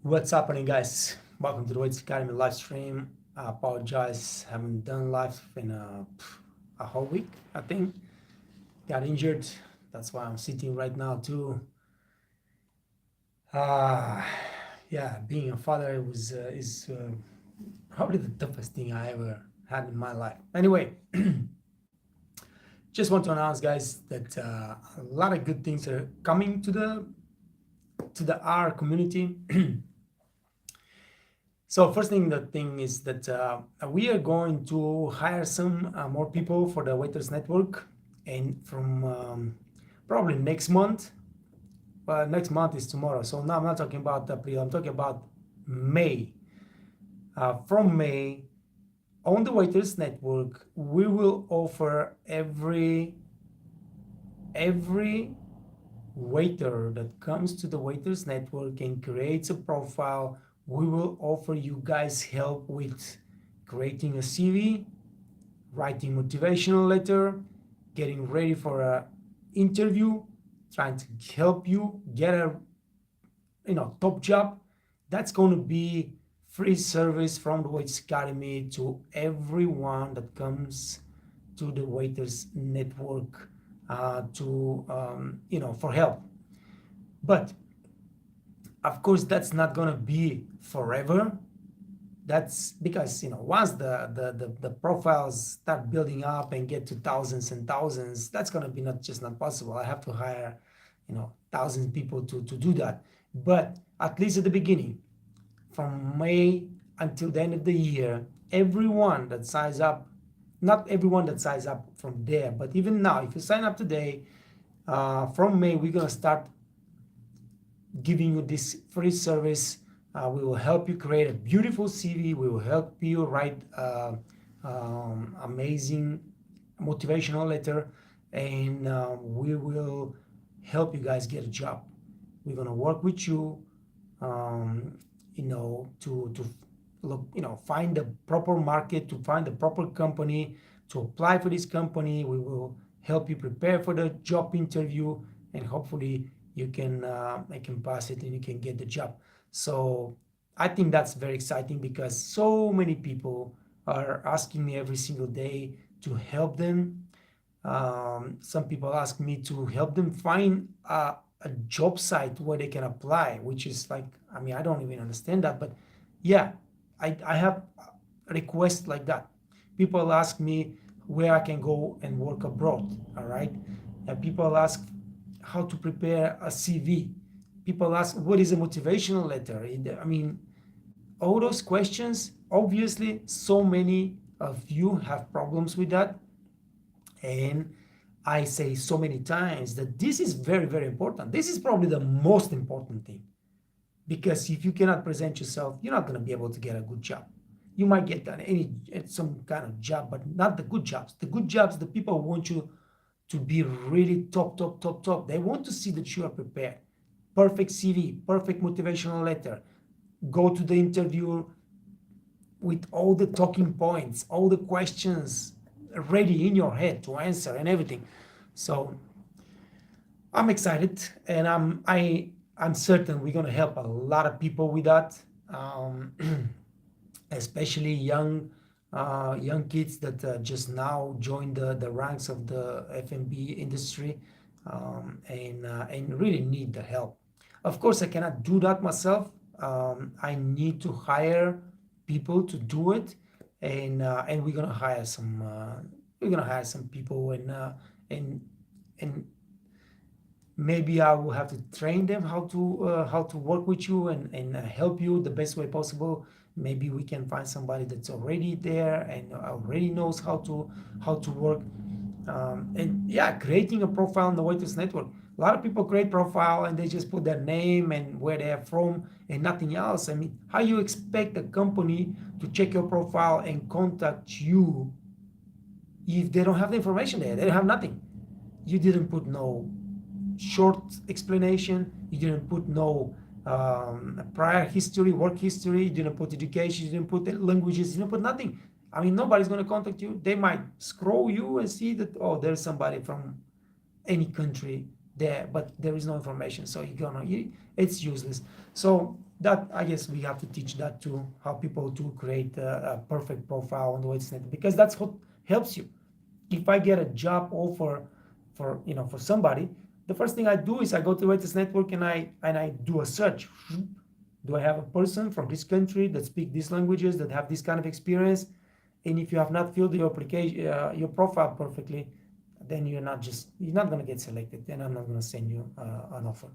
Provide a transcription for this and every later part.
What's happening, guys? Welcome to the Waits Academy live stream. I apologize, haven't done live in a whole week. I think got injured. That's why I'm sitting right now too. Uh, yeah, being a father was is probably the toughest thing I ever had in my life. Anyway, just want to announce, guys, that a lot of good things are coming to the R community. So first thing is that we are going to hire some more people for the Waiters Network, and from probably next month. Next month is tomorrow, so now I'm not talking about April. I'm talking about May. From May, on the Waiters Network, we will offer every waiter that comes to the Waiters Network and creates a profile, we will offer you guys help with creating a CV, writing motivational letter, getting ready for a interview, trying to help you get a top job. That's going to be free service from the Waiters Academy to everyone that comes to the Waiters Network for help. But of course, that's not gonna be forever. That's because once the profiles start building up and get to thousands and thousands, that's gonna be not possible. I have to hire thousands of people to do that. But at least at the beginning, from May until the end of the year, everyone that signs up, not everyone that signs up from there, but even now, if you sign up today, from May, we're going to start giving you this free service. We will help you create a beautiful CV. We will help you write amazing motivational letter, and we will help you guys get a job. We're going to work with you, to look, find the proper market, to find the proper company, to apply for this company. We will help you prepare for the job interview, and hopefully you can pass it and you can get the job. So I think that's very exciting because so many people are asking me every single day to help them. Some people ask me to help them find a job site where they can apply, which is like, I don't even understand that, but yeah, I have requests like that. People ask me where I can go and work abroad, all right? People ask how to prepare a CV. People ask what is a motivational letter. All those questions, obviously, so many of you have problems with that. And I say so many times that this is very, very important. This is probably the most important thing. Because if you cannot present yourself, you're not going to be able to get a good job. You might get some kind of job, but not the good jobs. The good jobs, the people want you to be really top. They want to see that you are prepared. Perfect CV, perfect motivational letter. Go to the interview with all the talking points, all the questions ready in your head to answer and everything. So I'm excited, and I'm certain we're going to help a lot of people with that, especially young kids that just now joined the ranks of the F&B industry, and really need the help. Of course, I cannot do that myself. I need to hire people to do it, and we're gonna hire some people, and maybe I will have to train them how to work with you and help you the best way possible. Maybe we can find somebody that's already there and already knows how to work. And yeah, creating a profile on the Waiters Network. A lot of people create profile and they just put their name and where they're from and nothing else. How you expect a company to check your profile and contact you if they don't have the information there? They don't have nothing. You didn't put no short explanation. You didn't put no prior history, work history. You didn't put education. You didn't put languages. You didn't put nothing. Nobody's going to contact you. They might scroll you and see that, oh, there's somebody from any country there, but there is no information. So it's useless. So that I guess we have to teach that to how people to create a perfect profile on the Waitress Network, because that's what helps you. If I get a job offer for for somebody, the first thing I do is I go to Waitress Network and I do a search. Do I have a person from this country that speak these languages, that have this kind of experience? And if you have not filled your application, your profile perfectly, then you're not going to get selected. Then I'm not going to send you an offer.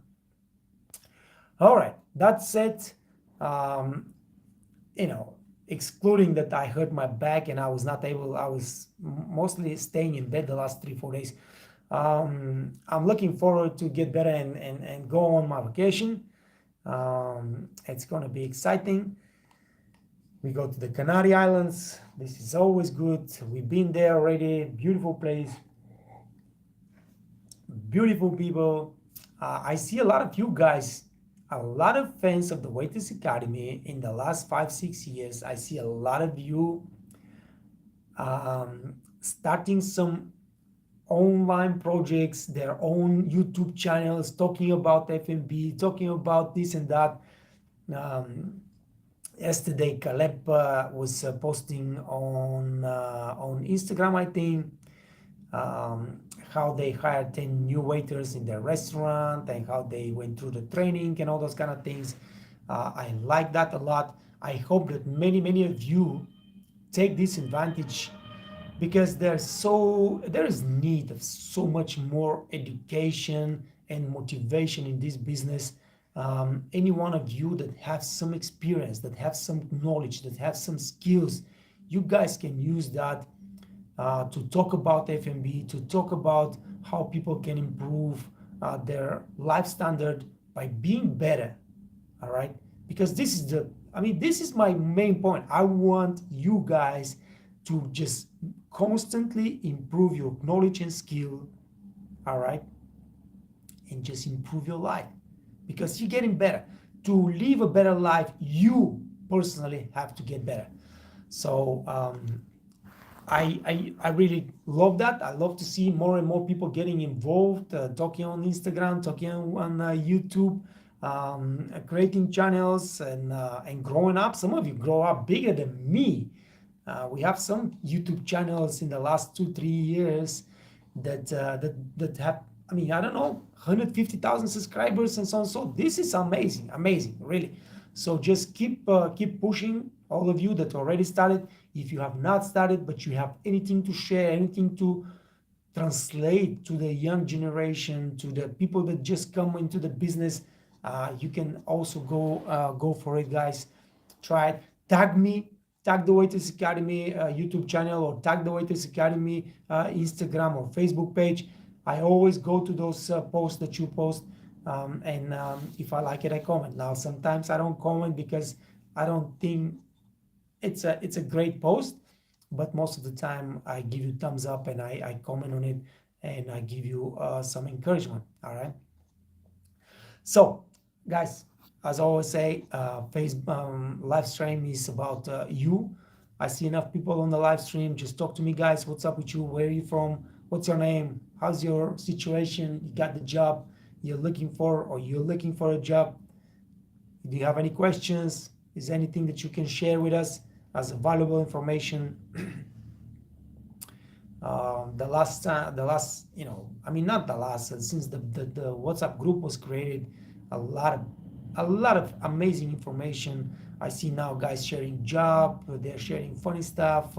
All right, that's it. Um, excluding that I hurt my back and I was mostly staying in bed the last 3-4 days. I'm looking forward to get better and go on my vacation. It's going to be exciting. We go to the Canary Islands. This is always good. We've been there already. Beautiful place. Beautiful people. I see a lot of you guys, a lot of fans of the Waitress Academy in the last 5-6 years. I see a lot of you starting some online projects, their own YouTube channels, talking about F&B, talking about this and that. Yesterday, Caleb was posting on Instagram, I think, how they hired 10 new waiters in their restaurant and how they went through the training and all those kind of things. I like that a lot. I hope that many of you take this advantage, because there is need of so much more education and motivation in this business. Any one of you that have some experience, that have some knowledge, that have some skills, you guys can use that to talk about F&B, to talk about how people can improve their life standard by being better. All right, because this is my main point. I want you guys to just constantly improve your knowledge and skill, all right, and just improve your life, because you're getting better. To live a better life, you personally have to get better. So I really love that. I love to see more and more people getting involved, talking on Instagram, talking on YouTube, creating channels and growing up. Some of you grow up bigger than me. We have some YouTube channels in the last 2-3 years that have, I don't know, 150,000 subscribers and so on. So this is amazing, really. So just keep pushing, all of you that already started. If you have not started, but you have anything to share, anything to translate to the young generation, to the people that just come into the business, you can also go for it, guys. Try it. Tag me. Tag the Waitress Academy YouTube channel, or tag the Waitress Academy Instagram or Facebook page. I always go to those posts that you post, and if I like it, I comment. Now, sometimes I don't comment because I don't think it's a great post, but most of the time I give you thumbs up and I comment on it and I give you some encouragement. All right. So, guys, as I always say, live stream is about you. I see enough people on the live stream. Just talk to me, guys. What's up with you? Where are you from? What's your name? How's your situation? You got the job you're looking for, or you're looking for a job? Do you have any questions? Is there anything that you can share with us as valuable information? Since the WhatsApp group was created, a lot of amazing information. I see now guys sharing job, they're sharing funny stuff,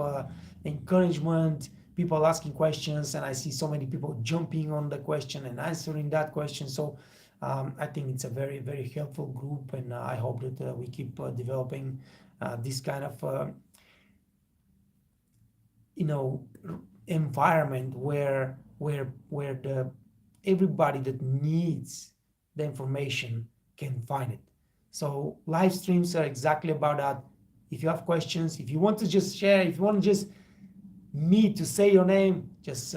encouragement, people asking questions, and I see so many people jumping on the question and answering that question. So I think it's a very, very helpful group, and I hope that we keep developing this kind of environment where everybody that needs the information can find it. So live streams are exactly about that. If you have questions, if you want to just share, if you want to just me to say your name, just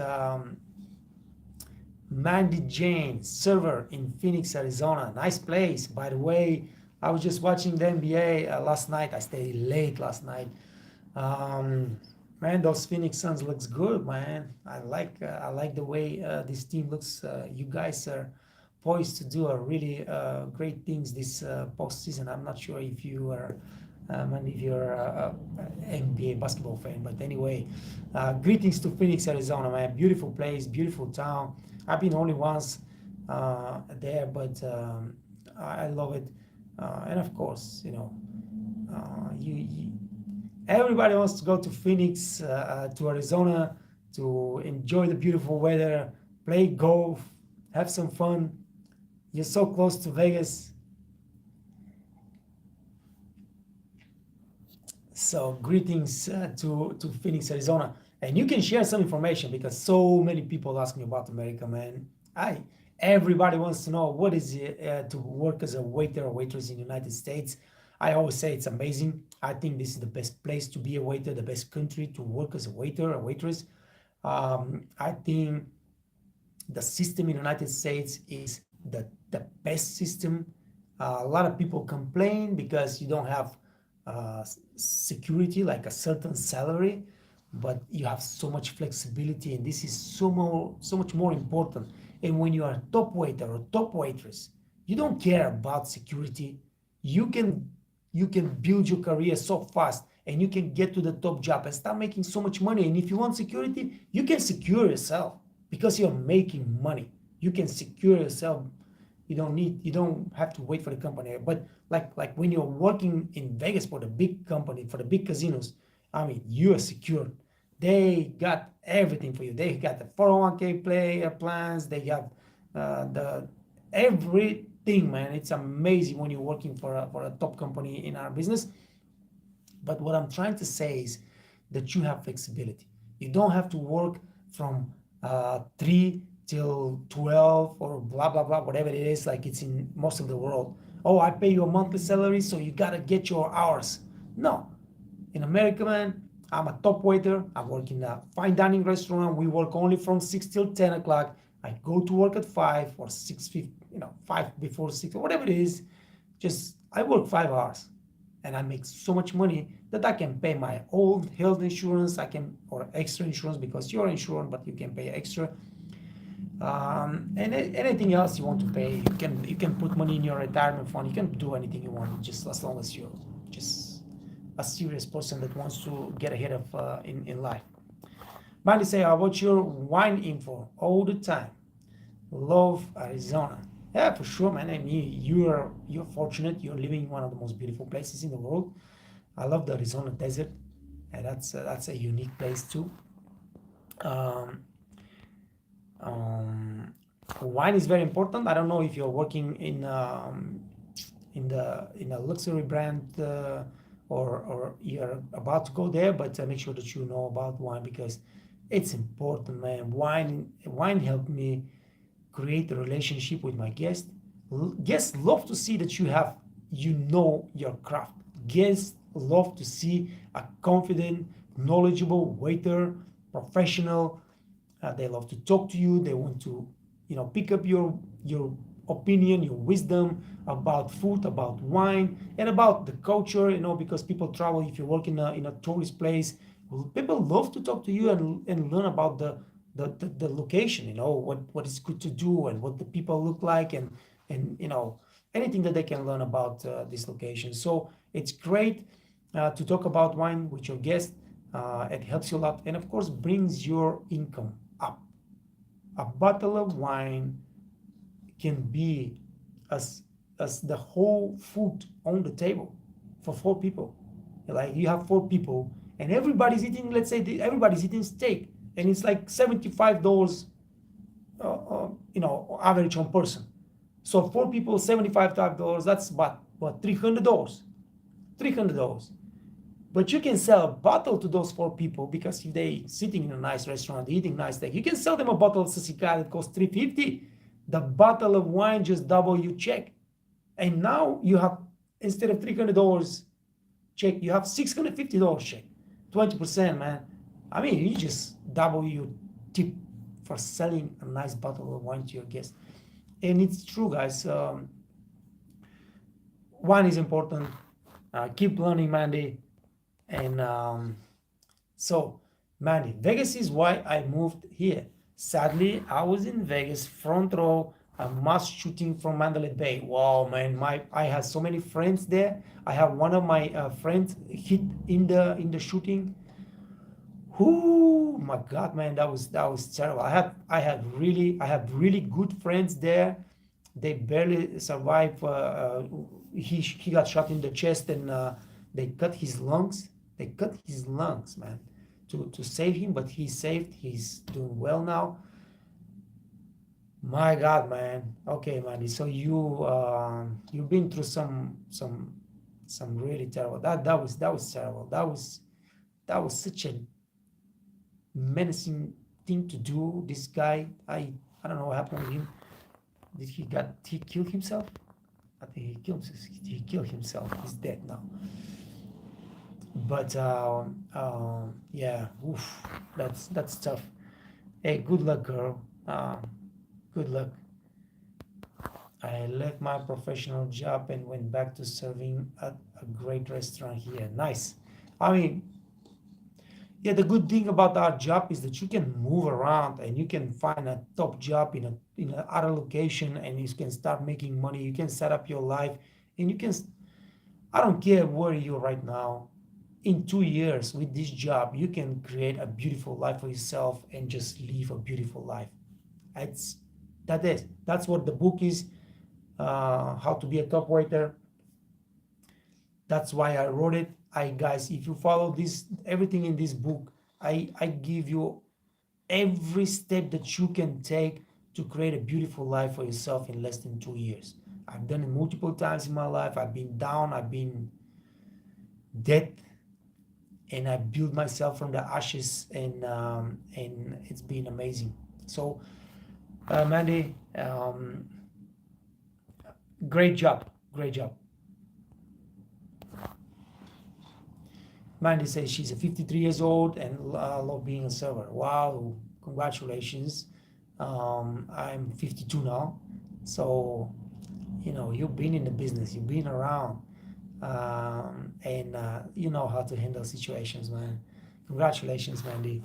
Mandy Jane, server in Phoenix, Arizona. Nice place, by the way. I was just watching the NBA last night. I stayed late last night. Man, those Phoenix Suns looks good, man. I like the way this team looks. You guys are poised to do a really great things this postseason. I'm not sure if you are, if you're a NBA basketball fan, but anyway, greetings to Phoenix, Arizona, man. Beautiful place, beautiful town. I've been only once there, but I love it. And of course, you everybody wants to go to Phoenix, to Arizona, to enjoy the beautiful weather, play golf, have some fun. You're so close to Vegas. So greetings to Phoenix, Arizona. And you can share some information because so many people ask me about America, man. Everybody wants to know what is it to work as a waiter or waitress in the United States. I always say it's amazing. I think this is the best place to be a waiter, the best country to work as a waiter or waitress. I think the system in the United States is the best system. A lot of people complain because you don't have security, like a certain salary, but you have so much flexibility, and this is so much more important. And when you are a top waiter or top waitress, you don't care about security. You can build your career so fast, and you can get to the top job and start making so much money. And if you want security, you can secure yourself because you're making money. You can secure yourself. You don't have to wait for the company. But like when you're working in Vegas for the big company, for the big casinos, I mean, you are secured. They got everything for you. They got the 401k plans. They got the everything, man. It's amazing when you're working for a top company in our business. But what I'm trying to say is that you have flexibility. You don't have to work from 3 till 12 or blah, blah, blah, whatever it is, like it's in most of the world. Oh, I pay you a monthly salary, so you got to get your hours. No. In America, man, I'm a top waiter. I work in a fine dining restaurant. We work only from 6 till 10 o'clock. I go to work at 5 or 6:50, 5 before 6, or whatever it is. Just, I work 5 hours. And I make so much money that I can pay my old health insurance, or extra insurance because you're insured, but you can pay extra. And anything else you want to pay, you can put money in your retirement fund. You can do anything you want, just as long as you're just a serious person that wants to get ahead of in life. Mandy say, I watch your wine info all the time. Love Arizona. Yeah, for sure, man. I mean, you're fortunate. You're living in one of the most beautiful places in the world. I love the Arizona desert, and that's a unique place too. Wine is very important. I don't know if you're working in a luxury brand or you're about to go there, but make sure that you know about wine because it's important, man. Wine helped me create a relationship with my guests. Guests love to see that you know your craft. Guests love to see a confident, knowledgeable waiter, professional. They love to talk to you. They want to, pick up your opinion, your wisdom about food, about wine, and about the culture. Because people travel. If you work in a tourist place, people love to talk to you and learn about the location. What is good to do and what the people look like and anything that they can learn about this location. So it's great to talk about wine with your guests. It helps you a lot, and of course brings your income up. A bottle of wine can be as the whole food on the table for 4 people. Like you have 4 people and everybody's eating, let's say everybody's eating steak, and it's like $75 average on person. So 4 people, $75, that's what $300. But you can sell a bottle to those 4 people because if they sitting in a nice restaurant eating nice steak, you can sell them a bottle of Sassicaia that costs $350. The bottle of wine just double your check, and now you have, instead of $300 check, you have $650 check. 20%, man. I mean, you just double your tip for selling a nice bottle of wine to your guests. And it's true, guys. Wine is important. Keep learning, Mandy. And so, Mandy, Vegas is why I moved here. Sadly, I was in Vegas front row a mass shooting from Mandalay Bay. Wow, man, I had so many friends there. I have one of my friends hit in the shooting. Whoo, my God, man, that was terrible. I have really good friends there. They barely survived. He got shot in the chest, and they cut his lungs. They cut his lungs, man, to save him. But he's saved. He's doing well now. My God, man. Okay, man. So you've been through some really terrible. That was terrible. That was such a menacing thing to do. This guy, I don't know what happened with him. Did he kill himself? I think he killed himself. He's dead now. But yeah, oof, that's tough. Hey, good luck, girl. Good luck. I left my professional job and went back to serving at a great restaurant here. Nice. I mean, yeah, the good thing about our job is that you can move around and you can find a top job in a other location, and you can start making money. You can set up your life, and you can. I don't care where you're right now. In 2 years with this job, you can create a beautiful life for yourself and just live a beautiful life. It's that's what the book is. How to be a top waiter. That's why I wrote it. Guys, if you follow this everything in this book, I give you every step that you can take to create a beautiful life for yourself in less than 2 years. I've done it multiple times in my life. I've been down, I've been dead, and I built myself from the ashes, and it's been amazing. So, Mandy, great job, great job. Mandy says she's a 53 years old and love being a server. Wow, congratulations. I'm 52 now, so you've been in the business, you've been around, and you know how to handle situations, man. Congratulations, Mandy.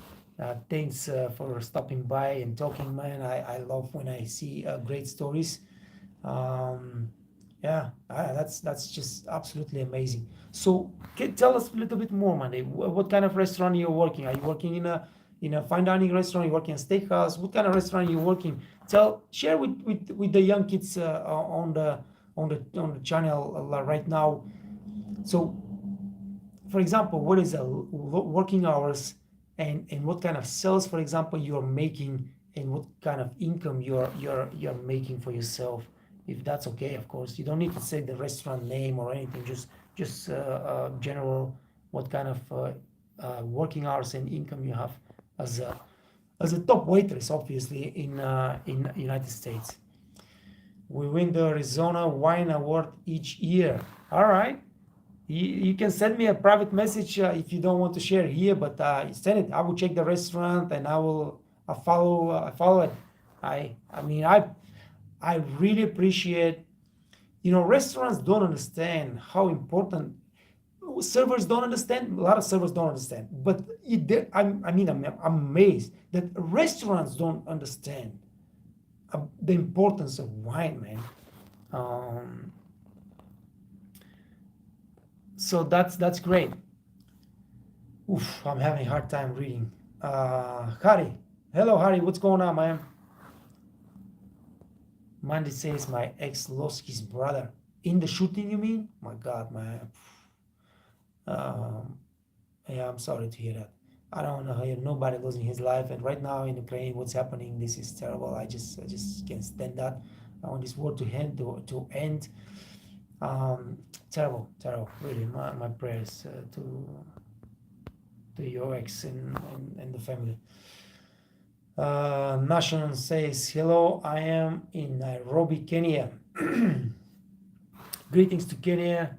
Thanks for stopping by and talking, man. I love when I see great stories. Um, yeah, that's just absolutely amazing. So, tell us a little bit more, Mandy. What kind of restaurant you're working? Are you working in a fine dining restaurant? You working in a steakhouse? What kind of restaurant are you working? Share with the young kids on the channel right now. So, for example, what is the working hours, and what kind of sales, for example, you're making, and what kind of income you're making for yourself, if that's okay, of course. You don't need to say the restaurant name or anything, just general, what kind of working hours and income you have as a top waitress, obviously, in United States. We win the Arizona Wine Award each year. All right. You can send me a private message if you don't want to share here, but send it. I will check the restaurant, and I follow it. I mean, I really appreciate. Restaurants don't understand how important. Servers don't understand. A lot of servers don't understand. But I'm amazed that restaurants don't understand the importance of wine, man. Um, so that's great. Oof, I'm having a hard time reading. Harry, hello, Harry. What's going on, man? Mandy says my ex lost his brother in the shooting. You mean? My God, man. Um, yeah, I'm sorry to hear that. I don't want to hear nobody losing his life. And right now in Ukraine, what's happening? This is terrible. I just can't stand that. I want this war to end. Terrible, terrible. Really, my prayers to your ex and the family. Nation says, hello, I am in Nairobi, Kenya. Greetings to Kenya.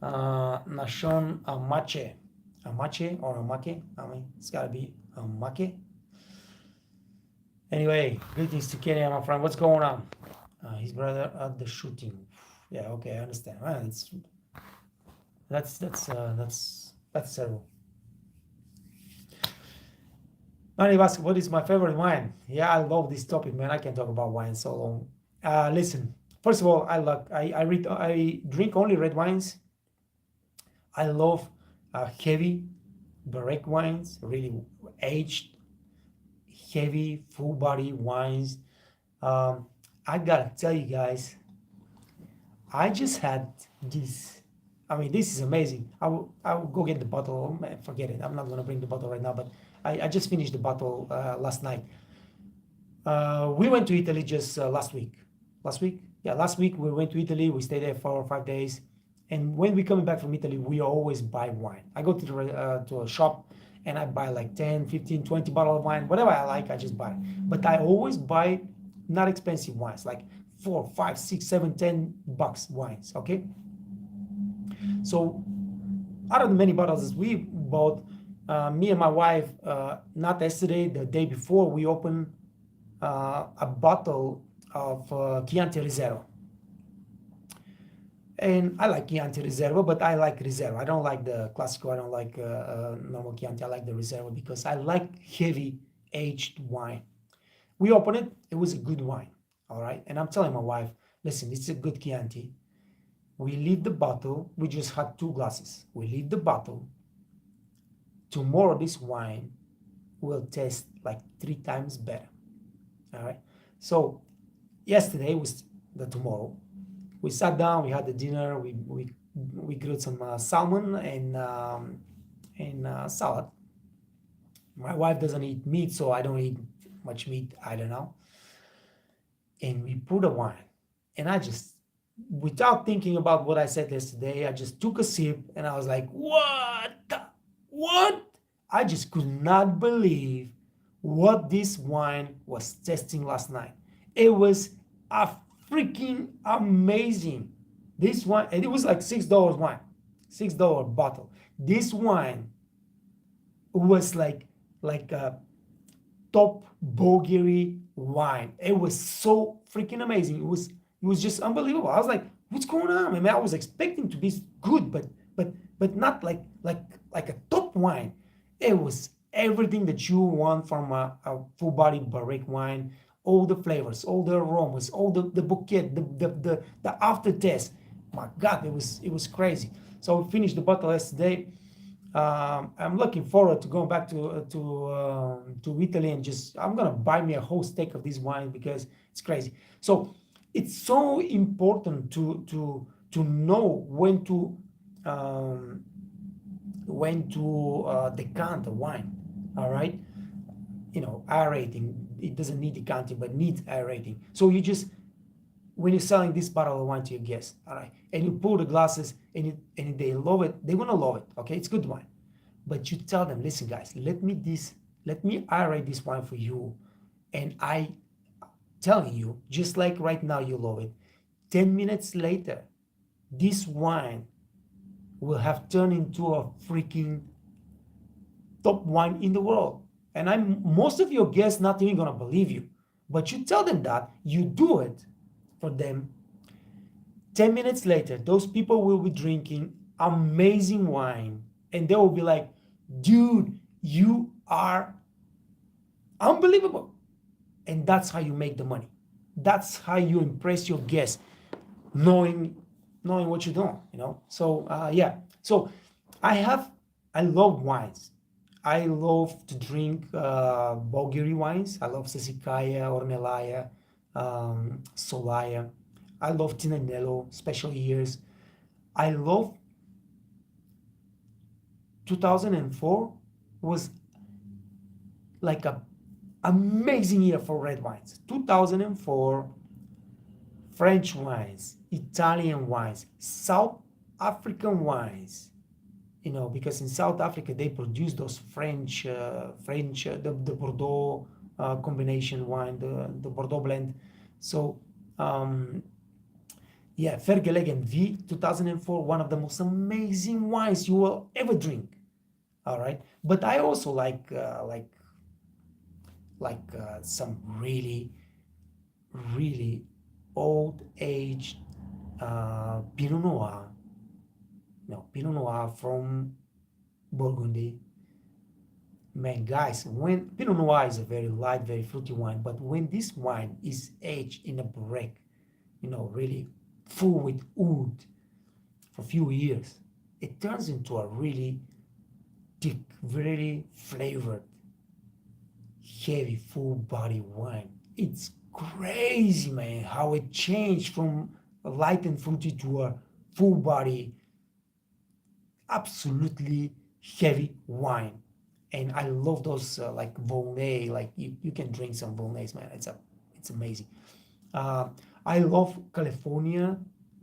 Nashon Amache. Amache or Amake? I mean, it's gotta be Amake. Anyway, greetings to Kenya, my friend. What's going on? His brother at the shooting. Yeah, okay, I understand. That's terrible. Manny Basket, what is my favorite wine? Yeah, I love this topic, man. I can talk about wine so long. Listen, first of all, I drink only red wines. I love heavy barrique wines, really aged, heavy, full body wines. Um, I gotta tell you guys, I just had this. I mean, this is amazing. I will go get the bottle. Oh, man, forget it. I'm not gonna bring the bottle right now, but I just finished the bottle last night. We went to Italy just last week. Last week? Yeah, last week we went to Italy. We stayed there for 5 days. And when we coming back from Italy, we always buy wine. I go to a shop and I buy like 10, 15, 20 bottle of wine. Whatever I like, I just buy. But I always buy not expensive wines, like 4, 5, 6, 7, $10 wines. Okay. So out of the many bottles we bought, me and my wife, not yesterday, the day before, we opened a bottle of Chianti Reserva. And I like Chianti Reserva, but I like Reserva. I don't like the Classico. I don't like normal Chianti. I like the Reserva because I like heavy aged wine. We opened it. It was a good wine. All right. And I'm telling my wife, listen, it's a good Chianti. We leave the bottle. We just had 2 glasses. We leave the bottle. Tomorrow, this wine will taste like 3 times better. All right. So yesterday was the tomorrow. We sat down. We had the dinner. We grilled some salmon and salad. My wife doesn't eat meat, so I don't eat much meat. I don't know. And we put a wine, and I just, without thinking about what I said yesterday, I just took a sip, and I was like, what? I just could not believe what this wine was tasting last night. It was a freaking amazing. This wine, and it was like $6 wine, $6 bottle. This wine was like a top Bulgari wine. It was so freaking amazing. It was just unbelievable. I was like, what's going on? I mean, I was expecting to be good, but not like a top wine. It was everything that you want from a full body barrique wine. All the flavors, all the aromas, all the bouquet, the aftertaste. My God, it was crazy. So we finished the bottle yesterday. I'm looking forward to going back to Italy, and just I'm gonna buy me a whole steak of this wine because it's crazy. So it's so important to know um, when to decant a wine. All right, aerating. It doesn't need decanting, but needs aerating. So you just, when you're selling this bottle of wine to your guests, all right, and you pour the glasses, and they love it, they're gonna love it. Okay, it's good wine, but you tell them, listen, guys, let me aerate this wine for you, and I telling you, just like right now, you love it. 10 minutes later, this wine will have turned into a freaking top wine in the world. And most of your guests not even gonna believe you, but you tell them that, you do it for them. 10 minutes later, those people will be drinking amazing wine, and they will be like, dude, you are unbelievable. And that's how you make the money. That's how you impress your guests, knowing what you're doing. So yeah. So I love wines. I love to drink Bulgari wines. I love Sassicaia, Ornellaia, Solaia. I love Tinanello, special years. I love 2004 was like a amazing year for red wines. 2004, French wines, Italian wines, South African wines. Because in South Africa they produce those the Bordeaux combination wine, the Bordeaux blend. So yeah, Vergelegen V 2004, one of the most amazing wines you will ever drink. All right, but I also like some really really old aged Pinot Noir. No, Pinot Noir from Burgundy. Man, guys, when Pinot Noir is a very light, very fruity wine, but when this wine is aged in a barrique, really full with wood for a few years, it turns into a really thick, very flavored, heavy, full body wine. It's crazy, man, how it changed from a light and fruity to a full body, absolutely heavy wine. And I love those like Volnay, like you can drink some Volnays, man. It's amazing. Uh, I love California.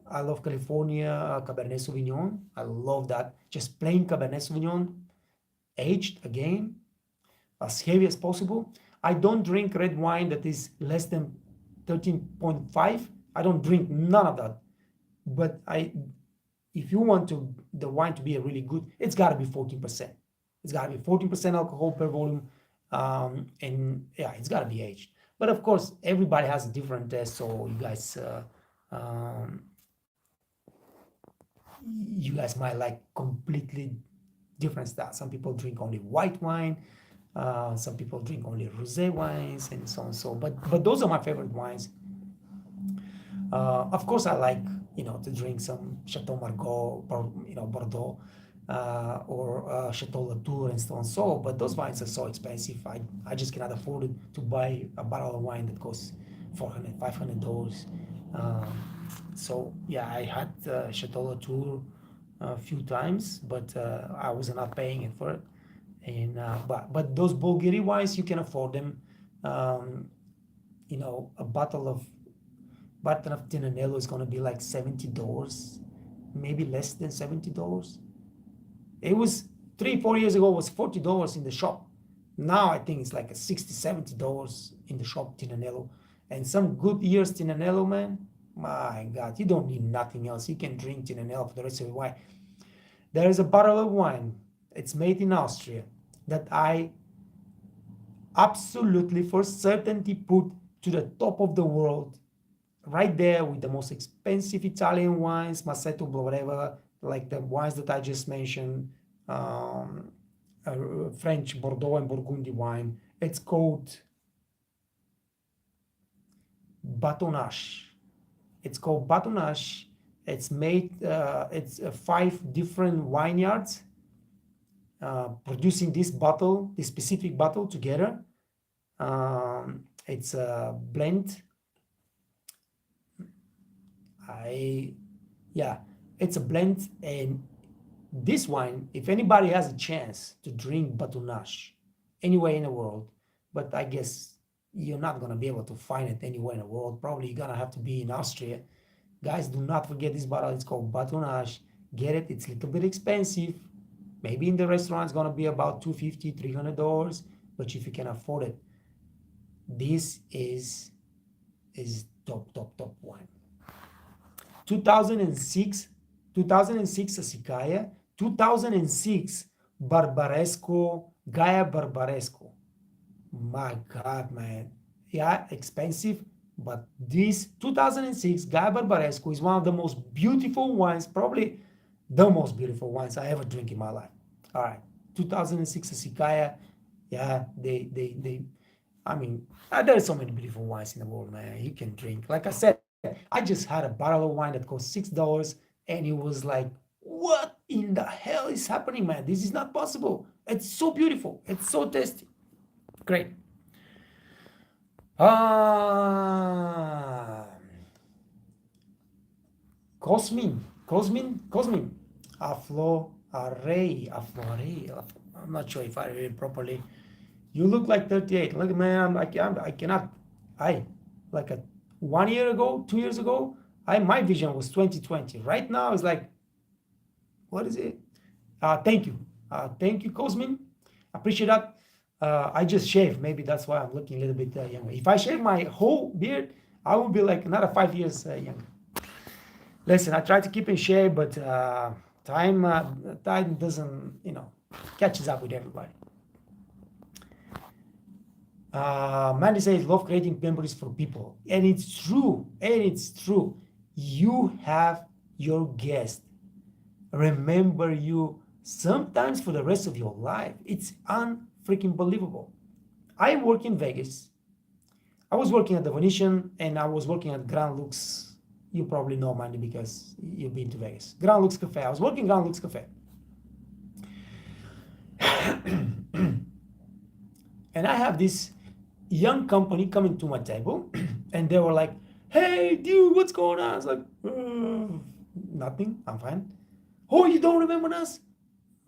I love California Cabernet Sauvignon. I love that. Just plain Cabernet Sauvignon, aged again, as heavy as possible. I don't drink red wine that is less than 13.5. I don't drink none of that. But if you want the wine to be a really good, it's got to be 14%. It's got to be 14% alcohol per volume, and yeah, it's got to be aged. But of course, everybody has a different taste, so um, you guys might like completely different stuff. Some people drink only white wine, some people drink only rosé wines, and so on. So, but those are my favorite wines. Of course, I like to drink some Chateau Margaux, or Bordeaux, or Chateau Latour, and so on. So, but those wines are so expensive. I just cannot afford it to buy a bottle of wine that costs $400, $500. So yeah, I had Chateau Latour a few times, but I was not paying it for it. And but those Bulgari wines, you can afford them. Um, a bottle of Tinanello is gonna be like $70, maybe less than $70. It was 3-4 years ago, it was $40 in the shop. Now I think it's like a $60-$70 in the shop, Tinanello. And some good years Tinanello, man, my God, you don't need nothing else. You can drink Tinanello for the rest of your life. There is a bottle of wine, it's made in Austria, that I absolutely for certainty put to the top of the world, right there with the most expensive Italian wines, Masseto, whatever, like the wines that I just mentioned, French Bordeaux and Burgundy wine. It's called Batonnage. It's called Batonnage. It's made, it's 5 different vineyards producing this specific bottle together. It's a blend. It's a blend, and this wine, if anybody has a chance to drink Batonnage anywhere in the world, but I guess you're not gonna be able to find it anywhere in the world. Probably you're gonna have to be in Austria. Guys, do not forget this bottle. It's called Batonnage. Get it. It's a little bit expensive. Maybe in the restaurant it's gonna be about $250, $300, but if you can afford it, this is top wine. 2006 Sassicaia, 2006 Barbaresco, Gaia Barbaresco. My God, man. Yeah, expensive, but this 2006 Gaia Barbaresco is one of the most beautiful wines, probably the most beautiful wines I ever drink in my life. All right, 2006 Sassicaia, yeah, I mean, there are so many beautiful wines in the world, man. You can drink. Like I said, I just had a bottle of wine that cost $6, and it was like, what in the hell is happening, man? This is not possible. It's so beautiful. It's so tasty. Great. Cosmin. Aflorare. I'm not sure if I read it properly. You look like 38. Look, man, I cannot. Like 1 year ago, 2 years ago, my vision was 2020. Right now, it's like, what is it? Thank you, Cosmin. Appreciate that. I just shaved. Maybe that's why I'm looking a little bit younger. If I shave my whole beard, I will be like another 5 years younger. Listen, I try to keep in shape, but time doesn't, catches up with everybody. Mandy says, love creating memories for people. And it's true. You have your guest remember you sometimes for the rest of your life. It's unfreaking believable. I work in Vegas. I was working at the Venetian, and I was working at Grand Lux you probably know Mandy because you've been to Vegas. Grand Lux Cafe. I was working Grand Lux Cafe. And I have this young company coming to my table and they were like, hey, dude, what's going on? I was like, nothing, I'm fine. Oh, you don't remember us?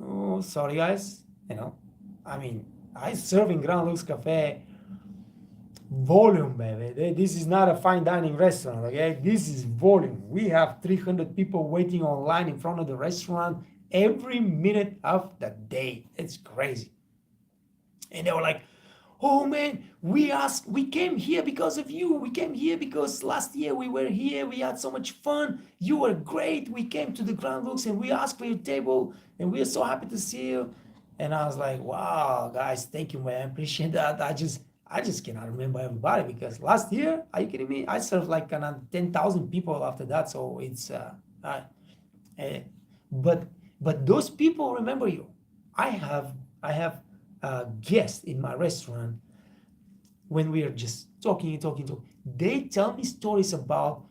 Oh, sorry, guys. I mean, I serve in Grand Lux Cafe volume, baby. This is not a fine dining restaurant, okay? This is volume. We have 300 people waiting online in front of the restaurant every minute of the day. It's crazy. And they were like, oh man, we came here because of you. We came here because last year we were here. We had so much fun. You were great. We came to the Grand Lux and we asked for your table and we are so happy to see you. And I was like, wow, guys, thank you, man. Appreciate that. I just cannot remember everybody because last year, are you kidding me? I served like 10,000 people after that. So it's, but those people remember you. I have guests in my restaurant when we are just talking. They tell me stories about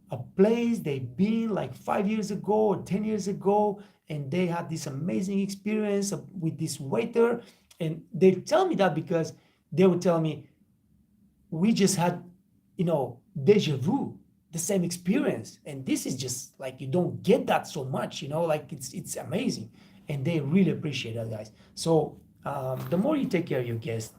a place they've been like 5 years ago or 10 years ago, and they had this amazing experience with this waiter. And they tell me that because they would tell me, we just had, deja vu, the same experience. And this is just like, you don't get that so much, like it's amazing. And they really appreciate that, guys. So the more you take care of your guests,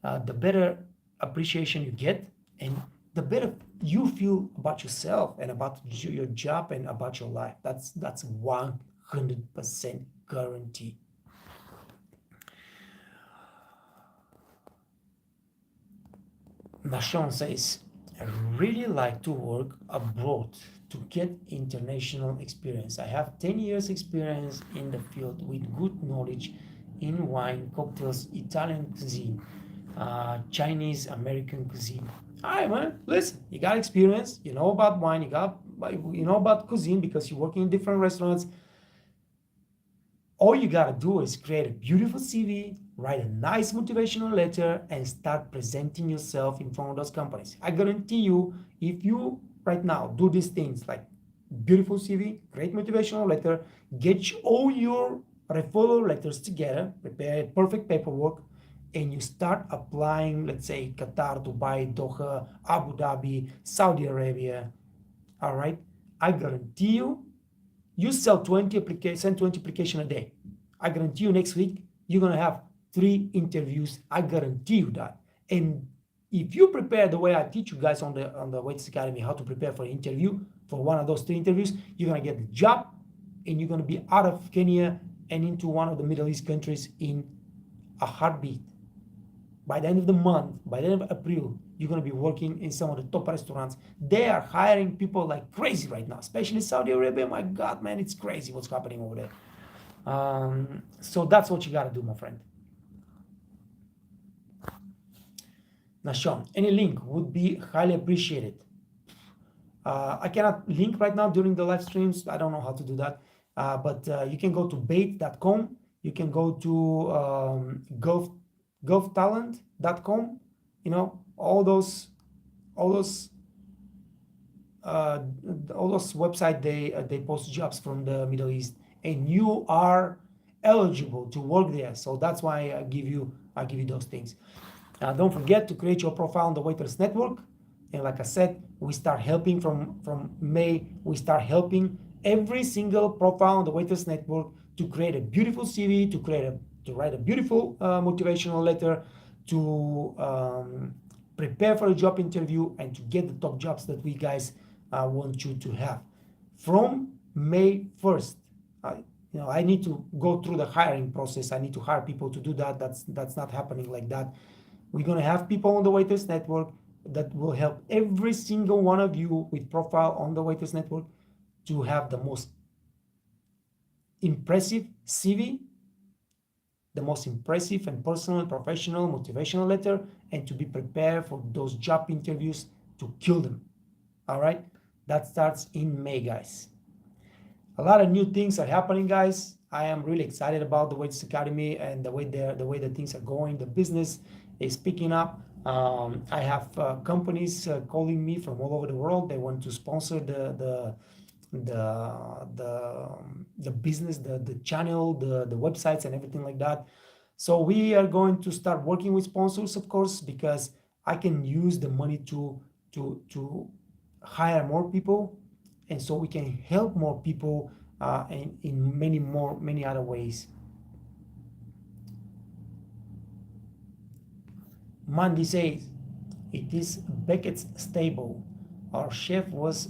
the better appreciation you get, and the better you feel about yourself and about your job and about your life. That's 100% guarantee. Nashon says, I really like to work abroad to get international experience. I have 10 years experience in the field with good knowledge in wine, cocktails, Italian cuisine, Chinese, American cuisine. All right, man, listen, you got experience, you know about wine, you know about cuisine because you're working in different restaurants. All you gotta do is create a beautiful CV, write a nice motivational letter, and start presenting yourself in front of those companies. I guarantee you, if you right now do these things like beautiful CV, great motivational letter, get all your referral letters together, prepare perfect paperwork, and you start applying, let's say Qatar, Dubai, Doha, Abu Dhabi, Saudi Arabia. All right, I guarantee you sell 20 applications a day. I guarantee you next week you're gonna have 3 interviews. I guarantee you that. And if you prepare the way I teach you guys on the Waiters Academy how to prepare for an interview, for one of those 3 interviews, you're gonna get the job, and you're gonna be out of Kenya and into one of the Middle East countries in a heartbeat. By the end of the month, by the end of April, you're going to be working in some of the top restaurants. They are hiring people like crazy right now, especially Saudi Arabia. My God, man, it's crazy what's happening over there. So that's what you got to do, my friend. Now, Sean, any link would be highly appreciated. I cannot link right now during the live streams. I don't know how to do that. But you can go to bait.com. You can go to golftalent.com. All those websites, they post jobs from the Middle East, and you are eligible to work there. So that's why I give you those things. Don't forget to create your profile on the Waiters Network. And like I said, we start helping from May. We start helping every single profile on the Waiters Network to create a beautiful CV, to write a beautiful motivational letter, to prepare for a job interview, and to get the top jobs that we guys want you to have. From May 1st, I need to go through the hiring process. I need to hire people to do that. That's not happening like that. We're going to have people on the Waiters Network that will help every single one of you with profile on the Waiters Network to have the most impressive CV, the most impressive and personal, professional, motivational letter, and to be prepared for those job interviews to kill them. All right, that starts in May, guys. A lot of new things are happening, guys. I am really excited about the Waiters Academy and the way the things are going. The business is picking up. I have companies calling me from all over the world. They want to sponsor the business, the channel, the websites, and everything like that. So we are going to start working with sponsors, of course, because I can use the money to hire more people, and so we can help more people in many other ways. Mandy says, it is Beckett's stable. Our chef was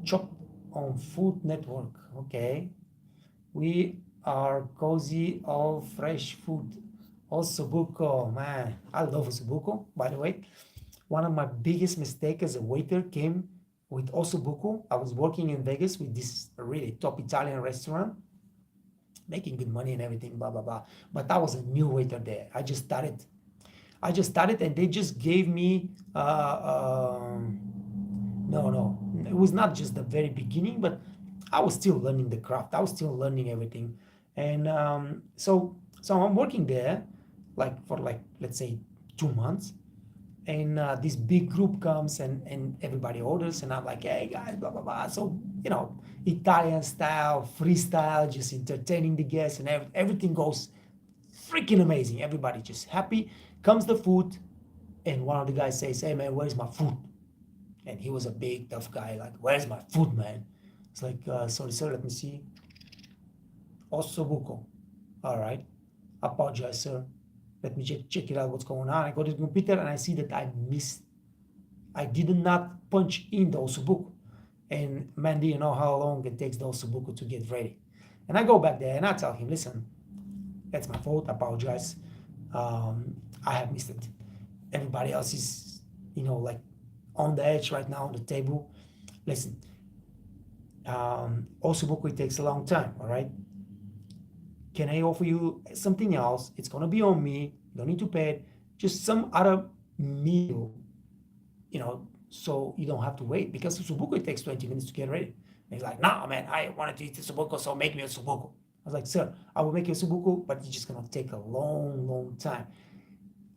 chopped on Food Network. Okay. We are cozy of fresh food. Ossobuco, man, I love ossobuco, by the way. One of my biggest mistakes as a waiter came with ossobuco. I was working in Vegas with this really top Italian restaurant, making good money and everything, blah, blah, blah. But I was a new waiter there. I just started and they just gave me no, it was not just the very beginning, but I was still learning the craft. I was still learning everything, and so I'm working there, like for like let's say 2 months, and this big group comes and everybody orders, and I'm like, hey guys, blah blah blah. So Italian style, freestyle, just entertaining the guests, and everything goes freaking amazing. Everybody just happy. Comes the food, and one of the guys says, hey man, where's my food? And he was a big tough guy, like, where's my food, man? It's like, sorry sir, let me see. Ossobuco. All right, apologize sir, let me check it out what's going on. I go to the computer and I see that I did not punch in the ossobuco. And man, do you know how long it takes the ossobuco to get ready? And I go back there and I tell him, listen, that's my fault, I apologize. I have missed it. Everybody else is, like on the edge right now on the table. Listen, ossobuco, it takes a long time, all right? Can I offer you something else? It's gonna be on me. You don't need to pay it. Just some other meal, so you don't have to wait. Because ossobuco, it takes 20 minutes to get ready. And he's like, nah, man, I wanted to eat ossobuco, so make me a ossobuco. I was like, sir, I will make you a ossobuco, but it's just gonna take a long, long time.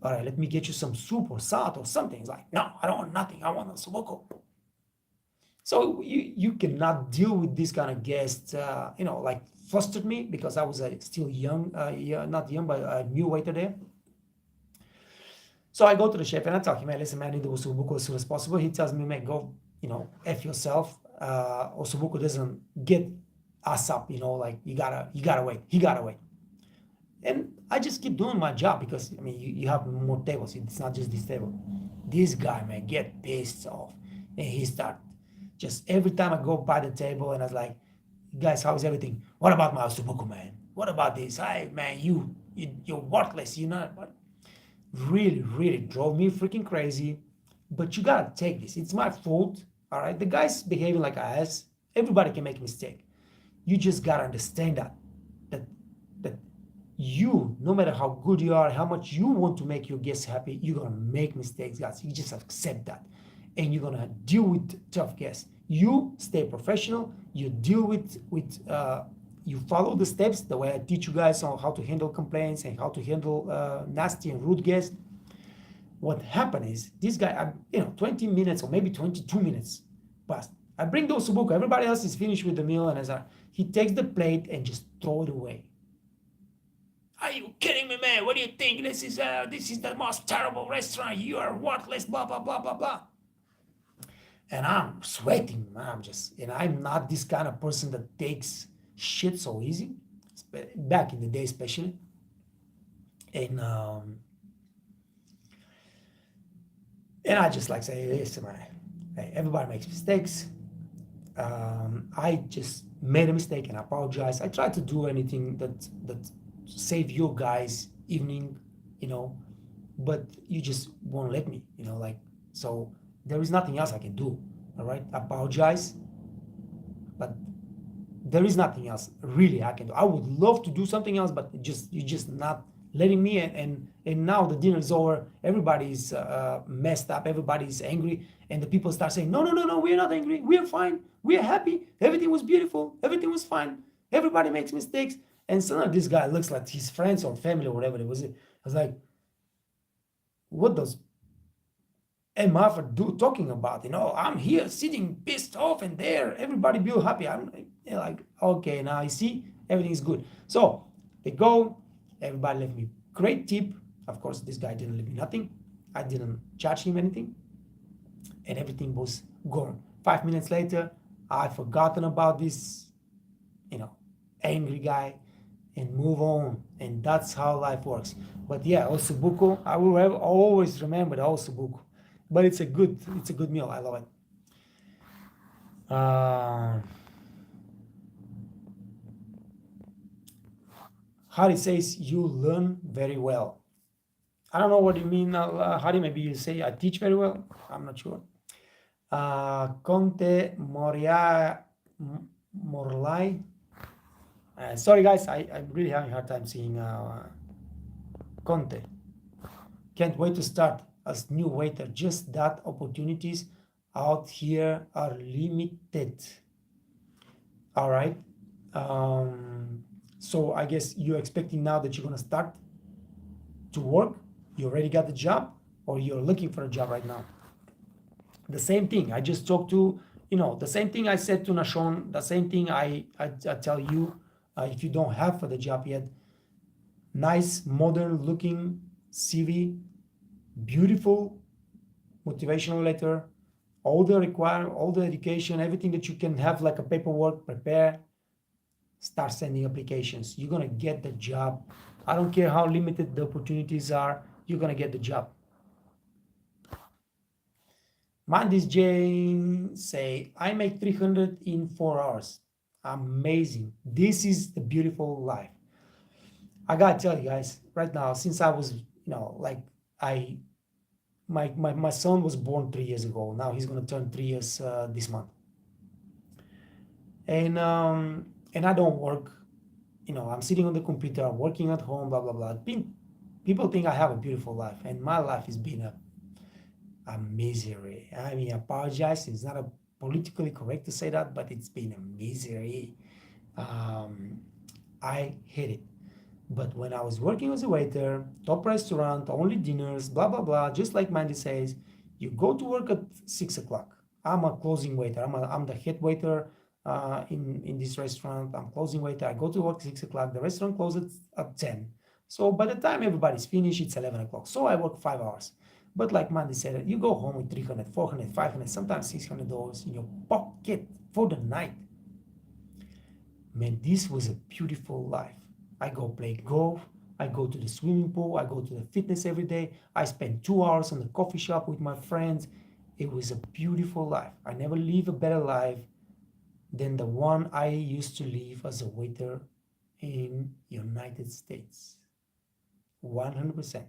All right, let me get you some soup or salad or something. He's like, no, I don't want nothing. I want a ossobuco. So you cannot deal with this kind of guests, like flustered me because I was still young, not young, but a new waiter there. So I go to the chef and I tell him, hey, listen, man, I need the ossobuco as soon as possible. He tells me, man, go, F yourself. Ossobuco doesn't get us up, like you gotta wait. He gotta wait. And I just keep doing my job because, you have more tables. It's not just this table. This guy, man, get pissed off. And he start just every time I go by the table and I was like, guys, how's everything? What about my ossobuco, man? What about this? Hey, man, you're worthless. You're not. But really, really drove me freaking crazy. But you gotta take this. It's my fault. All right. The guy's behaving like an ass. Everybody can make a mistake. You just gotta understand that you, no matter how good you are, how much you want to make your guests happy, you're gonna make mistakes, guys. You just accept that, and you're gonna deal with tough guests. You stay professional. You deal with you follow the steps the way I teach you guys on how to handle complaints and how to handle nasty and rude guests. What happened is this guy, 20 minutes or maybe 22 minutes passed. I bring the ossobuco. Everybody else is finished with the meal, and he takes the plate and just throw it away. Are you kidding me, man? What do you think? This is the most terrible restaurant. You are worthless, blah, blah, blah, blah, blah. And I'm sweating. I'm not this kind of person that takes shit so easy. Back in the day, especially. And I just like say, listen, man, hey, everybody makes mistakes. I just made a mistake and I apologize. I tried to do anything that save your guys' evening, but you just won't let me, so there is nothing else I can do. All right, I apologize, but there is nothing else really I can do. I would love to do something else, but you're just not letting me. And now the dinner is over. Everybody's messed up. Everybody's angry, and the people start saying, no, we're not angry. We're fine. We're happy. Everything was beautiful. Everything was fine. Everybody makes mistakes. And suddenly this guy looks like his friends or family or whatever it was. I was like, what does am I for talking about? I'm here sitting pissed off, and there everybody be happy. I'm like, okay, now you see everything's good. So they go, everybody left me great tip. Of course, this guy didn't leave me nothing. I didn't charge him anything, and everything was gone. 5 minutes later, I've forgotten about this, angry guy, and move on. And that's how life works. But yeah, ossobuco, I will always remember the ossobuco. But it's a good meal. I love it. Hari says you learn very well. I don't know what you mean, Hari. Maybe you say I teach very well. I'm not sure. Conte Morlai. Sorry guys, I'm really having a hard time seeing Conte. Can't wait to start as new waiter. Just that opportunities out here are limited. All right. So I guess you're expecting now that you're gonna start to work. You already got the job, or you're looking for a job right now. The same thing I just talked to, the same thing I said to Nashon, the same thing I tell you, if you don't have for the job yet, nice modern looking CV, beautiful motivational letter, all the education, everything that you can have, like a paperwork, prepare, start sending applications. You're gonna get the job. I don't care how limited the opportunities are, you're gonna get the job. Mandis Jane say, I make 300 in 4 hours. Amazing. This is the beautiful life. I gotta tell you guys, right now, since I was, my son was born 3 years ago. Now he's gonna turn 3 years this month. And I don't work. I'm sitting on the computer, I'm working at home, blah blah blah. People think I have a beautiful life, and my life has been a misery. I mean, I apologize. It's not a politically correct to say that, but it's been a misery. I hate it. But when I was working as a waiter, top restaurant, only dinners, blah blah blah, just like Mandy says, you go to work at 6 o'clock. I'm a closing waiter. I'm the head waiter in this restaurant. I'm closing waiter. I go to work 6 o'clock. The restaurant closes at 10. So by the time everybody's finished, it's 11 o'clock. So I work 5 hours. But like Mandy said, you go home with 300, 400, 500, sometimes $600 in your pocket for the night. Man, this was a beautiful life. I go play golf. I go to the swimming pool. I go to the fitness every day. I spend 2 hours on the coffee shop with my friends. It was a beautiful life. I never live a better life than the one I used to live as a waiter in United States. 100%.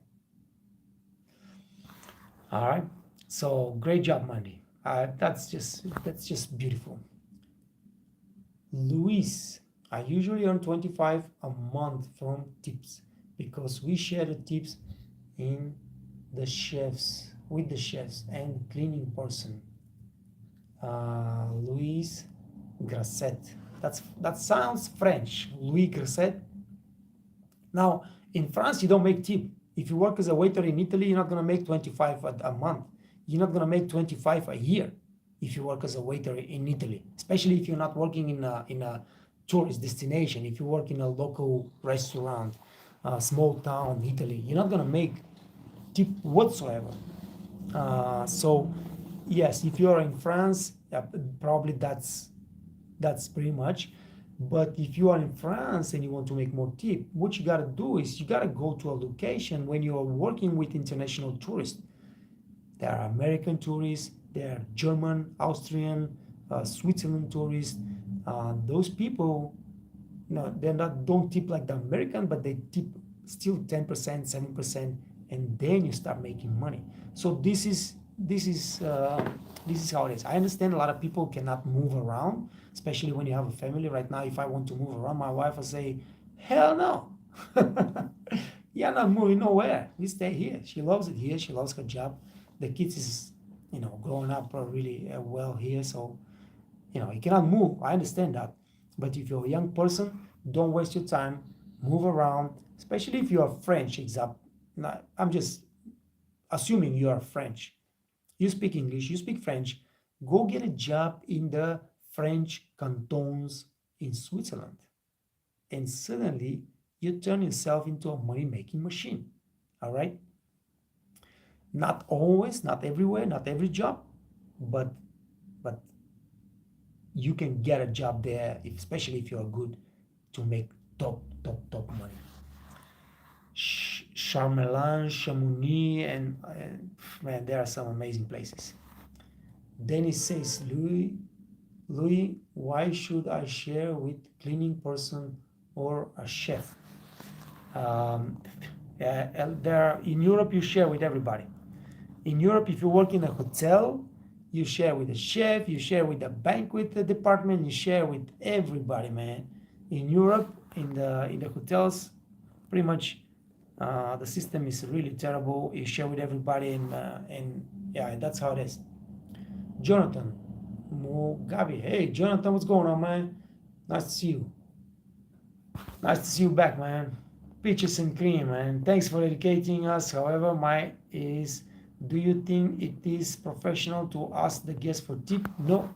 All right. So great job, Mandy. That's just beautiful. Luis, I usually earn 25 a month from tips because we share the tips in the chefs with the chefs and cleaning person. Louis Grasset. That sounds French. Louis Grasset. Now in France you don't make tip. If you work as a waiter in Italy, you're not gonna make 25 a month. You're not gonna make 25 a year if you work as a waiter in Italy, especially if you're not working in a tourist destination. If you work in a local restaurant, small town Italy, you're not gonna make tip whatsoever. So yes, if you're in France, probably that's pretty much. But if you are in France and you want to make more tip, what you gotta do is you gotta go to a location when you are working with international tourists. There are American tourists, there are German, Austrian, Switzerland tourists. Those people, don't tip like the American, but they tip still 10%, 7%, and then you start making money. So this is how it is. I understand a lot of people cannot move around, especially when you have a family. Right now, if I want to move around, my wife will say, hell no. You're not moving nowhere. We stay here. She loves it here. She loves her job. The kids is, growing up really well here. So, you cannot move. I understand that. But if you're a young person, don't waste your time. Move around, especially if you are French. I'm just assuming you are French. you speak English, you speak French, go get a job in the French cantons in Switzerland. And suddenly you turn yourself into a money-making machine. All right? Not always, not everywhere, not every job, but but you can get a job there, especially if you're good, to make top money. Charmelin, Chamonix, and man, there are some amazing places. Dennis says, Louis, why should I share with cleaning person or a chef? There in Europe, you share with everybody. In Europe, if you work in a hotel, you share with the chef, you share with the banquet department, you share with everybody, man. In Europe, in the hotels, pretty much the system is really terrible. You share with everybody, and yeah, that's how it is. Jonathan Mugabe, hey Jonathan, what's going on, man? Nice to see you. Nice to see you back, man. Peaches and cream, man. Thanks for educating us. However, my is, do you think it is professional to ask the guest for tip? No,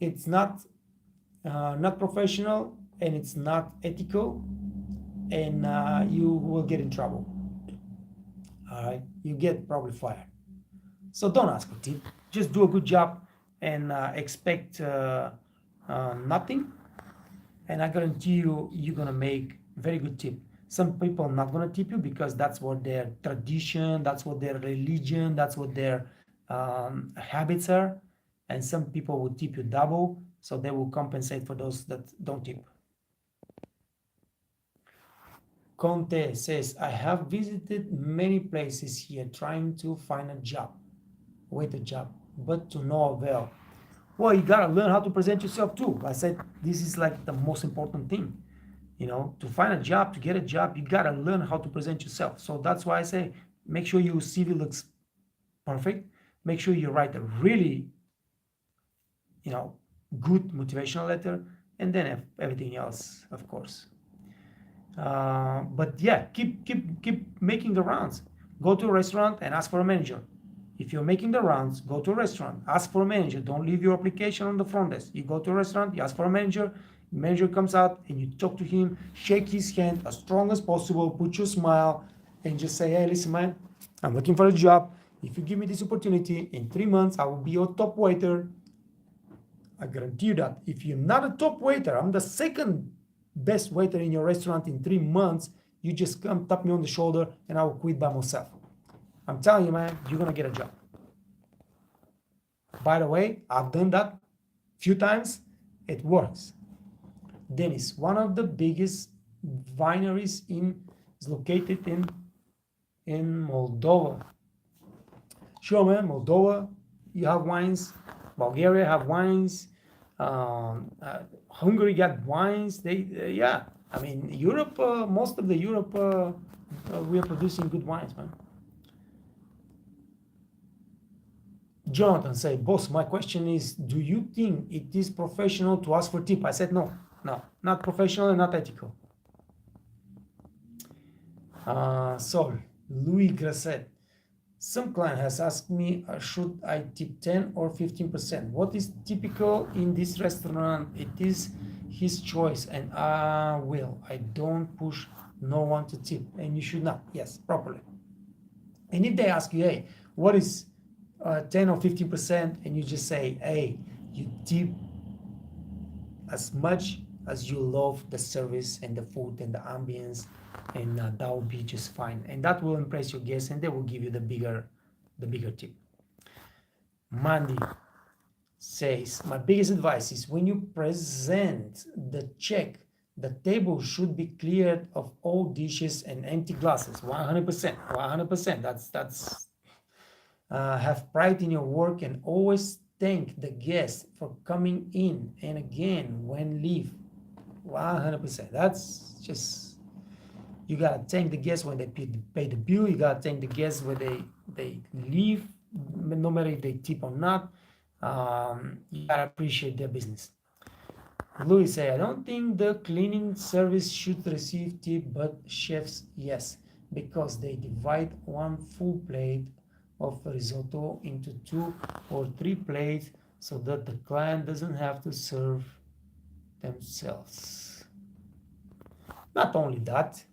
it's not professional, and it's not ethical, and you will get in trouble. All right, you get probably fired. So don't ask for tip. Just do a good job and expect nothing. And I guarantee you, you're gonna make very good tip. Some people are not gonna tip you because that's what their tradition, that's what their religion, that's what their habits are. And some people will tip you double, so they will compensate for those that don't tip. Conte says, I have visited many places here trying to find a job, but to no avail. Well, you gotta learn how to present yourself too. I said this is like the most important thing. To find a job, to get a job, you gotta learn how to present yourself. So that's why I say make sure your CV looks perfect. Make sure you write a really, good motivational letter, and then everything else, of course. But yeah, keep making the rounds. Go to a restaurant and ask for a manager. If you're making the rounds, go to a restaurant, ask for a manager. Don't leave your application on the front desk. You go to a restaurant, you ask for a manager, manager comes out and you talk to him, shake his hand as strong as possible, put your smile, and just say, hey, listen, man, I'm looking for a job. If you give me this opportunity, in 3 months, I will be your top waiter. I guarantee you that. If you're not a top waiter, I'm the second best waiter in your restaurant in 3 months, you just come tap me on the shoulder and I will quit by myself. I'm telling you, man, you're gonna get a job. By the way, I've done that a few times. It works. Dennis, one of the biggest wineries is located in Moldova. Sure, man, Moldova, you have wines. Bulgaria have wines. Hungary got wines. Yeah. I mean, Europe, most of the Europe, we are producing good wines, man. Jonathan said, boss, my question is, do you think it is professional to ask for tip? I said, no, not professional and not ethical. So, Louis Grasset, some client has asked me, should I tip 10 or 15%? What is typical in this restaurant? It is his choice, and I don't push no one to tip, and you should not. Yes, properly. And if they ask you, hey, what is 10 or 15%, and you just say, hey, you tip as much as you love the service and the food and the ambience, and that will be just fine, and that will impress your guests, and they will give you the bigger tip. Mandy says, my biggest advice is when you present the check, the table should be cleared of all dishes and empty glasses. 100%. That's have pride in your work and always thank the guest for coming in and again when leave. 100%. That's just, you gotta thank the guests when they pay the bill. You gotta thank the guests when they leave, no matter if they tip or not. You gotta appreciate their business. Louis say, I don't think the cleaning service should receive tip, but chefs, yes, because they divide one full plate of risotto into 2 or 3 plates so that the client doesn't have to serve themselves. Not only that,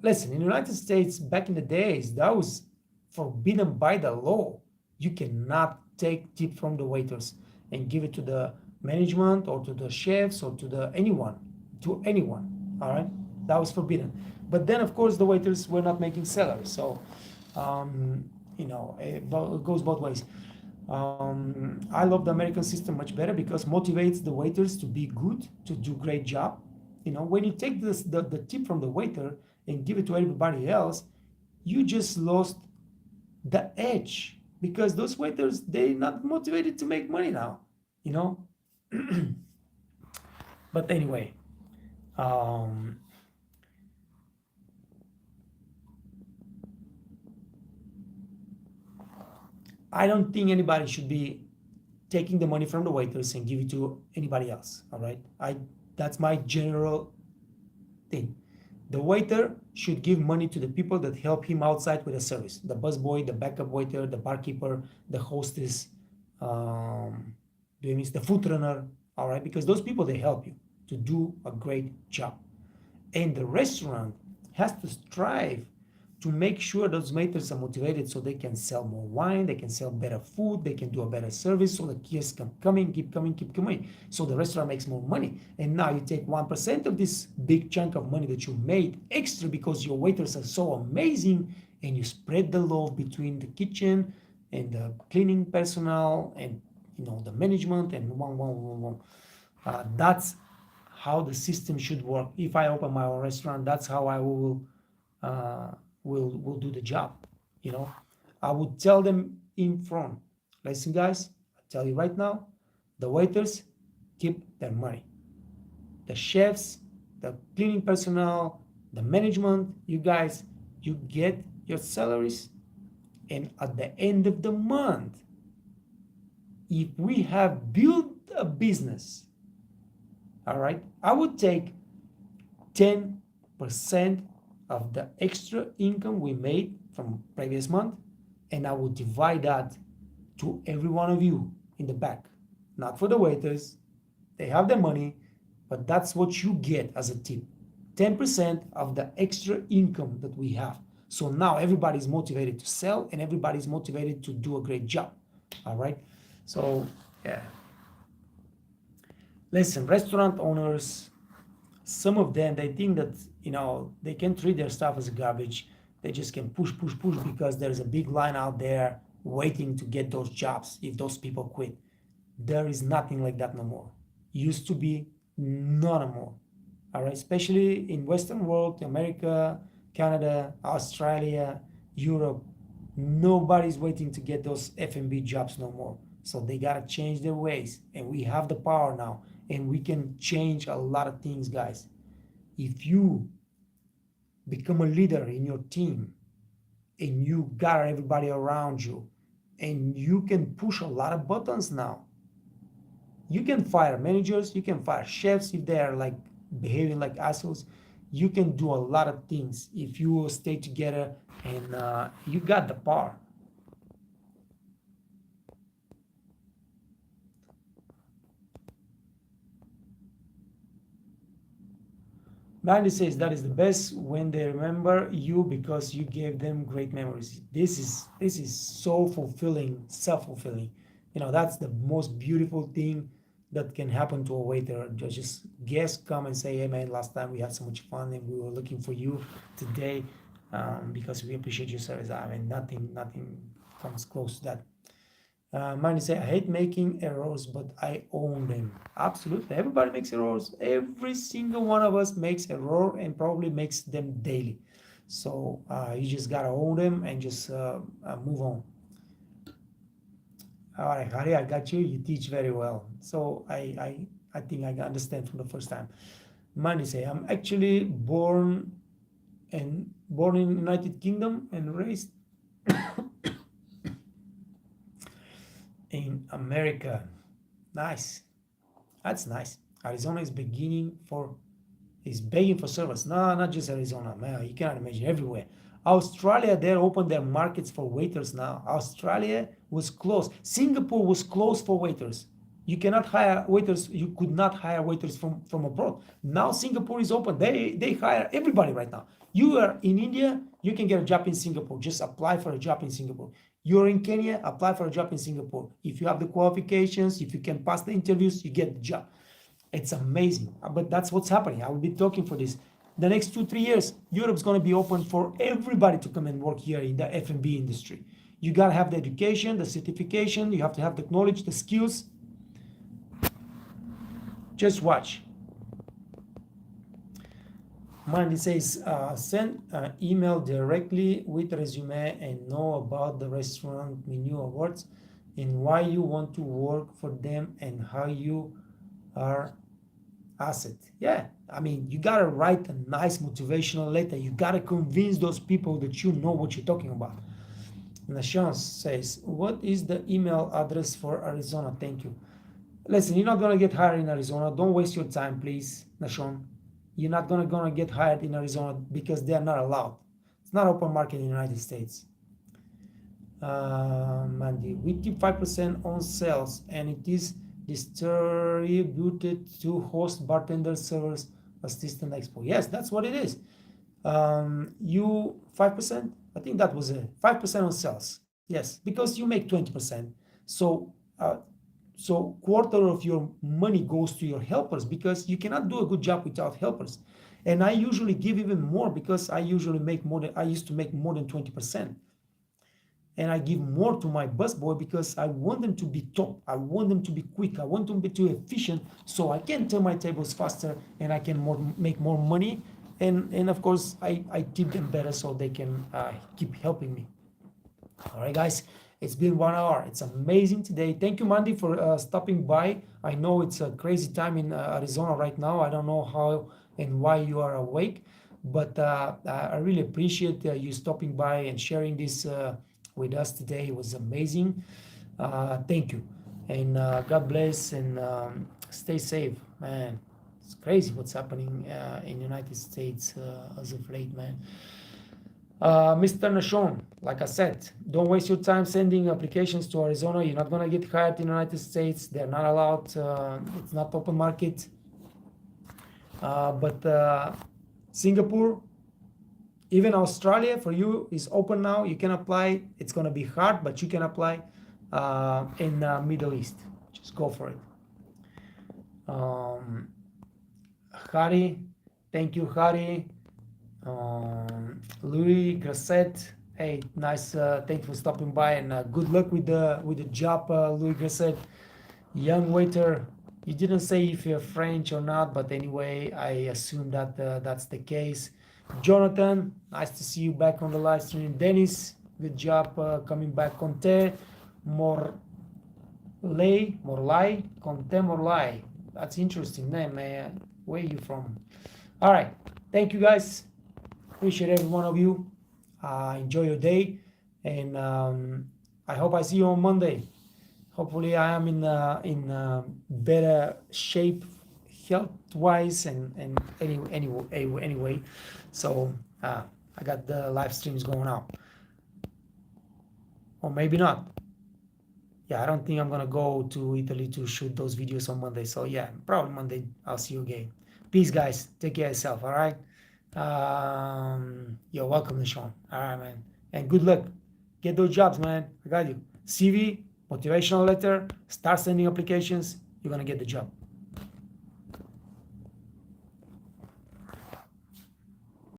listen, in the United States back in the days, that was forbidden by the law. You cannot take tip from the waiters and give it to the management or to the chefs or to the anyone, to anyone. All right, that was forbidden. But then, of course, the waiters were not making salary, so it goes both ways. I love the American system much better because motivates the waiters to be good, to do great job. When you take the tip from the waiter and give it to everybody else, you just lost the edge because those waiters, they're not motivated to make money now, you know. But anyway, um, I don't think anybody should be taking the money from the waiters and give it to anybody else. All right, that's my general thing. The waiter should give money to the people that help him outside with the service: the busboy, the backup waiter, the barkeeper, the hostess, the food runner. All right, because those people, they help you to do a great job, and the restaurant has to strive to make sure those waiters are motivated so they can sell more wine, they can sell better food, they can do a better service, so the guests can keep coming, so the restaurant makes more money. And now you take 1% of this big chunk of money that you made extra because your waiters are so amazing, and you spread the love between the kitchen and the cleaning personnel and the management and one. That's how the system should work. If I open my own restaurant, that's how I uh, will do the job. I would tell them in front, listen guys, I tell you right now, the waiters keep their money, the chefs, the cleaning personnel, the management, you guys, you get your salaries, and at the end of the month, if we have built a business, all right, I would take 10% of the extra income we made from previous month, and I will divide that to every one of you in the back. Not for the waiters, they have their money, but that's what you get as a tip. 10% of the extra income that we have. So now everybody's motivated to sell and everybody's motivated to do a great job. All right. So yeah. Listen, restaurant owners, some of them, they think that they can treat their stuff as garbage. They just can push because there's a big line out there waiting to get those jobs if those people quit. There is nothing like that no more. Used to be, not anymore. All right, especially in Western world, America, Canada, Australia, Europe, nobody's waiting to get those F&B jobs no more. So they gotta change their ways, and we have the power now, and we can change a lot of things, guys. If you become a leader in your team and you got everybody around you and you can push a lot of buttons now, you can fire managers, you can fire chefs if they are like behaving like assholes. You can do a lot of things if you stay together, and you got the power. Mandy says that is the best when they remember you because you gave them great memories. This is so fulfilling, self-fulfilling. That's the most beautiful thing that can happen to a waiter. Just guests come and say, "Hey man, last time we had so much fun and we were looking for you today because we appreciate your service." I mean, nothing comes close to that. Mine say, I hate making errors, but I own them. Absolutely. Everybody makes errors. Every single one of us makes error and probably makes them daily. So you just gotta own them and just move on. All right, Hari, I got you. You teach very well. So I think I understand from the first time. Mine say, I'm actually born in United Kingdom and raised in America. Nice. That's nice. Arizona is begging for service. No, not just Arizona. Man, you cannot imagine everywhere. Australia, they opened their markets for waiters now. Australia was closed. Singapore was closed for waiters. You cannot hire waiters. You could not hire waiters from abroad. Now Singapore is open. They hire everybody right now. You are in India, you can get a job in Singapore. Just apply for a job in Singapore. You're in Kenya, apply for a job in Singapore. If you have the qualifications, if you can pass the interviews, you get the job. It's amazing. But that's what's happening. I will be talking for this. The next 2-3 years, Europe's going to be open for everybody to come and work here in the F&B industry. You got to have the education, the certification, you have to have the knowledge, the skills. Just watch. Mandy says, send an email directly with resume and know about the restaurant menu awards and why you want to work for them and how you are asset. Yeah, I mean, you gotta write a nice motivational letter. You gotta convince those people that you know what you're talking about. Nashon says, what is the email address for Arizona? Thank you. Listen, you're not gonna get hired in Arizona. Don't waste your time, please, Nashon. You're not gonna get hired in Arizona because they are not allowed. It's not open market in the United States. Mandy, we keep 5% on sales and it is distributed to host, bartenders, servers, assistant, expo. Yes, that's what it is. You 5%? I think that was it. 5% on sales. Yes, because you make 20%. So quarter of your money goes to your helpers because you cannot do a good job without helpers. And I usually give even more because I used to make more than 20%. And I give more to my busboy because I want them to be top. I want them to be quick. I want them to be too efficient so I can turn my tables faster and I can make more money. And of course, I tip them better so they can keep helping me. All right, guys, it's been 1 hour. It's amazing today. Thank you, Mandy, for stopping by. I know it's a crazy time in Arizona right now. I don't know how and why you are awake, but I really appreciate you stopping by and sharing this with us today. It was amazing. Thank you, and God bless, and stay safe, man. It's crazy what's happening in the United States as of late, man. Mr. Nashon, like I said, don't waste your time sending applications to Arizona. You're not gonna get hired in the United States. They're not allowed. It's not open market. But Singapore, even Australia for you is open now. You can apply. It's gonna be hard, but you can apply. In Middle East, just go for it. Harry, thank you, Harry. Louis Grasset, hey, nice. Thank you for stopping by, and good luck with the job, Louis Grasset. Young waiter. You didn't say if you're French or not, but anyway, I assume that that's the case. Jonathan, nice to see you back on the live stream. Dennis, good job coming back. Conte Morlai, Conte Morlai. That's interesting name, man. Where are you from? All right, thank you guys. Appreciate every one of you. Enjoy your day, and I hope I see you on Monday. Hopefully, I am in better shape, health-wise, and anyway. So I got the live streams going up, or maybe not. Yeah, I don't think I'm gonna go to Italy to shoot those videos on Monday. So yeah, probably Monday I'll see you again. Peace, guys. Take care of yourself. All right. You're welcome, Sean. All right, man. And good luck. Get those jobs, man. I got you. CV, motivational letter, start sending applications. You're gonna get the job.